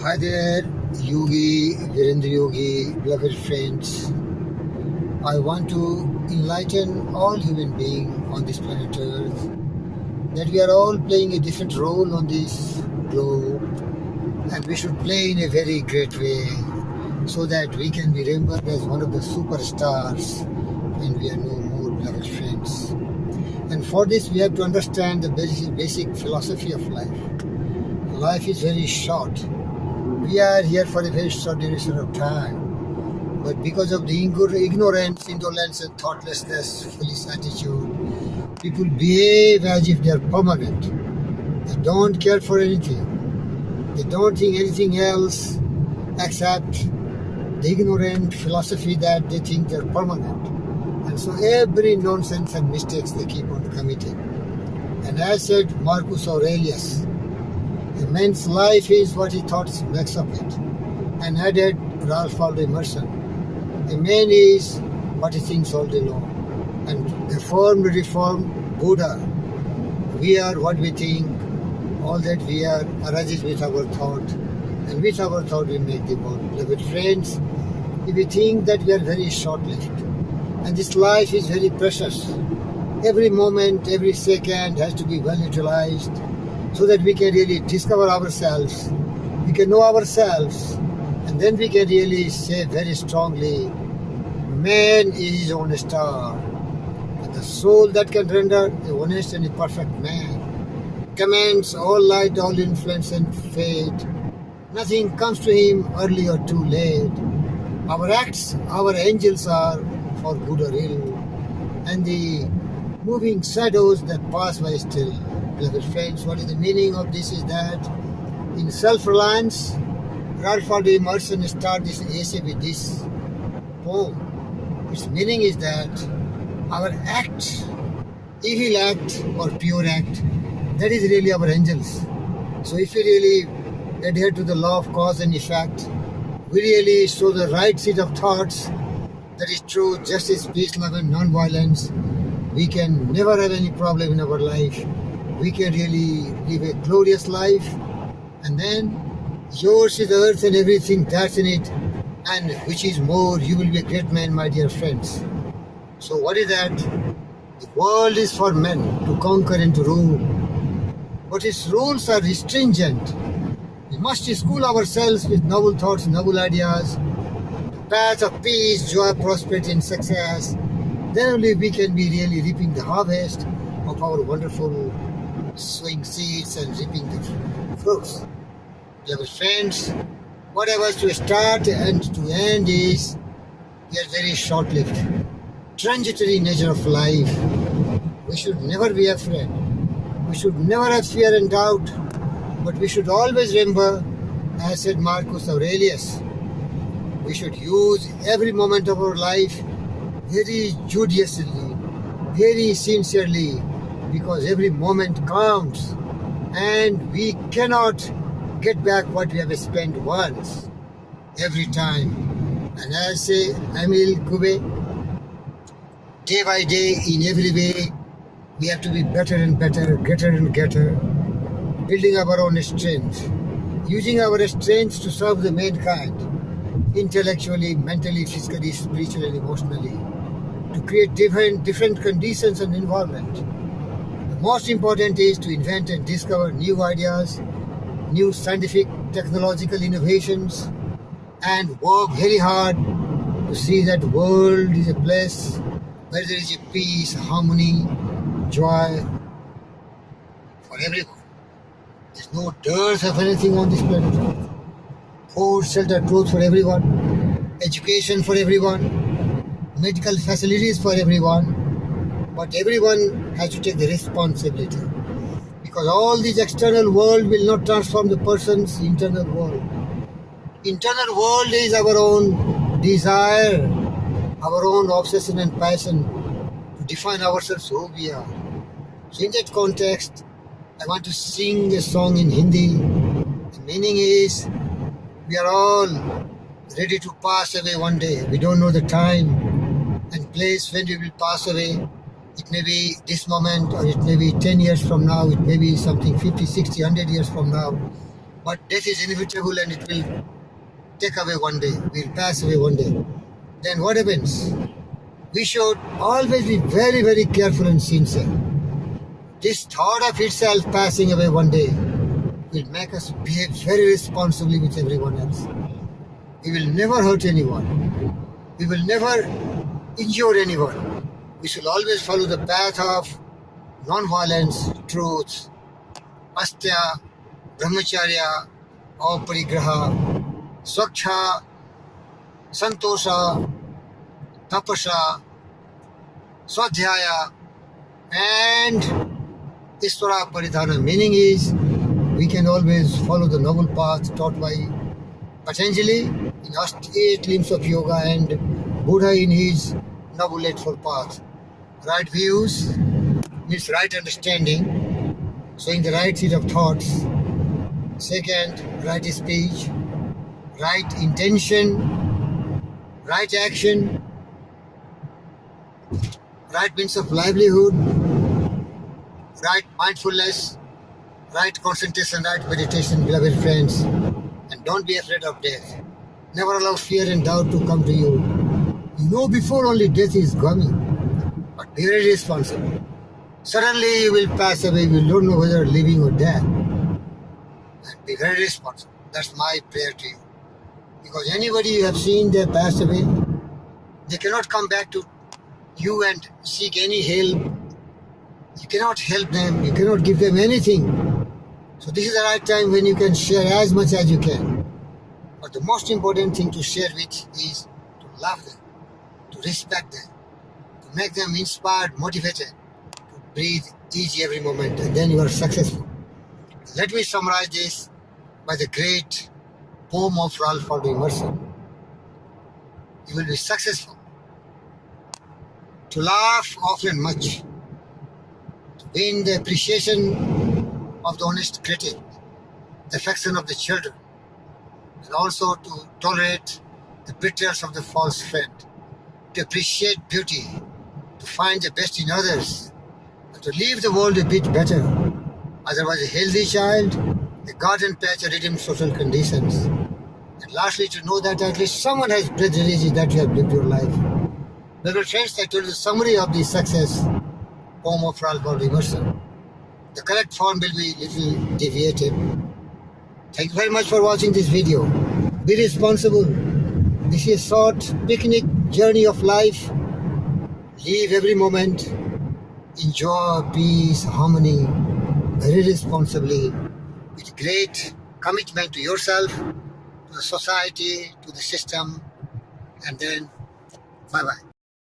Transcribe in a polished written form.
Hi there, Yogi, Virendra Yogi, beloved friends. I want to enlighten all human beings on this planet Earth that we are all playing a different role on this globe, and we should play in a very great way so that we can be remembered as one of the superstars when we are no more, beloved friends. And for this, we have to understand the basic philosophy of life. Life is very short. We are here for a very short duration of time, but because of the ignorance, indolence, and thoughtlessness, foolish attitude, people behave as if they are permanent. They don't care for anything. They don't think anything else except the ignorant philosophy that they think they're permanent. And so every nonsense and mistakes they keep on committing. And as said Marcus Aurelius, a man's life is what he thought makes of it. And added Ralph Waldo Emerson, a man is what he thinks all day long. And reformed Buddha, we are what we think, all that we are arises with our thought, and with our thought we make the world. Beloved friends, if we think that we are very short-lived, and this life is very precious, every moment, every second has to be well utilized, so that we can really discover ourselves, we can know ourselves, and then we can really say very strongly, man is his own star, and the soul that can render a honest and a perfect man commands all light, all influence and fate. Nothing comes to him early or too late. Our acts, our angels are for good or ill, and the moving shadows that pass by still. Beloved friends, what is the meaning of this is that in self-reliance, Ralph Waldo Emerson started this essay with this poem. Its meaning is that our act, evil act or pure act, that is really our angels. So if we really adhere to the law of cause and effect, we really show the right set of thoughts, that is truth, justice, peace, love and non-violence, we can never have any problem in our life. We can really live a glorious life, and then yours is the earth and everything that's in it, and which is more, you will be a great man, my dear friends. So what is that? The world is for men to conquer and to rule, but its rules are stringent. We must school ourselves with noble thoughts, noble ideas, the path of peace, joy, prosperity and success. Then only we can be really reaping the harvest of our wonderful sowing seeds and reaping the fruits. Dear friends, what I was to start and to end is, we are very short-lived, transitory nature of life. We should never be afraid. We should never have fear and doubt, but we should always remember, as said Marcus Aurelius, we should use every moment of our life very judiciously, very sincerely, because every moment counts, and we cannot get back what we have spent once, every time. And as say Emil Coué, day by day, in every way, we have to be better and better, greater and greater, building our own strength, using our strength to serve the mankind, intellectually, mentally, physically, spiritually, and emotionally, to create different conditions and environment. Most important is to invent and discover new ideas, new scientific, technological innovations, and work very hard to see that the world is a place where there is a peace, harmony, joy for everyone. There's no dearth of anything on this planet. Food, shelter, clothes for everyone, education for everyone, medical facilities for everyone. But everyone has to take the responsibility, because all this external world will not transform the person's internal world. Internal world is our own desire, our own obsession and passion to define ourselves who we are. So in that context, I want to sing a song in Hindi. The meaning is, we are all ready to pass away one day. We don't know the time and place when we will pass away. It may be this moment, or it may be 10 years from now, it may be something 50, 60, 100 years from now. But death is inevitable and it will take away one day, we'll pass away one day. Then what happens? We should always be very, very careful and sincere. This thought of itself passing away one day will make us behave very responsibly with everyone else. We will never hurt anyone. We will never injure anyone. We should always follow the path of non-violence, truth, astya, brahmacharya, aparigraha, swaksha, santosha, tapasya, swadhyaya, and Isvara Paridhana. Meaning is, we can always follow the noble path taught by Patanjali in 8 limbs of yoga and Buddha in his Noble Eightfold Path. Right views means right understanding, showing the right seed of thoughts. Second, right speech, right intention, right action, right means of livelihood, right mindfulness, right concentration, right meditation, beloved friends. And don't be afraid of death. Never allow fear and doubt to come to you. You know before only death is coming. But be very responsible. Suddenly you will pass away, you don't know whether living or dead. And be very responsible. That's my prayer to you. Because anybody you have seen they pass away, they cannot come back to you and seek any help. You cannot help them, you cannot give them anything. So this is the right time when you can share as much as you can. But the most important thing to share with is to love them, to respect them, to make them inspired, motivated, to breathe easy every moment, and then you are successful. Let me summarize this by the great poem of Alfred Tennyson. You will be successful. To laugh often much, to win the appreciation of the honest critic, the affection of the children, and also to tolerate the betrayals of the false friend, to appreciate beauty, to find the best in others, and to leave the world a bit better. Otherwise, a healthy child, a garden patch, or redeemed social conditions. And lastly, to know that at least someone has breathed releases that you have lived your life. Well, friends, I told you the summary of the success poem of Alfred Tennyson. The correct form will be little deviated. Thank you very much for watching this video. Be responsible. This is a short picnic journey of life. Live every moment. Enjoy peace, harmony, very responsibly, with great commitment to yourself, to the society, to the system, and then bye-bye.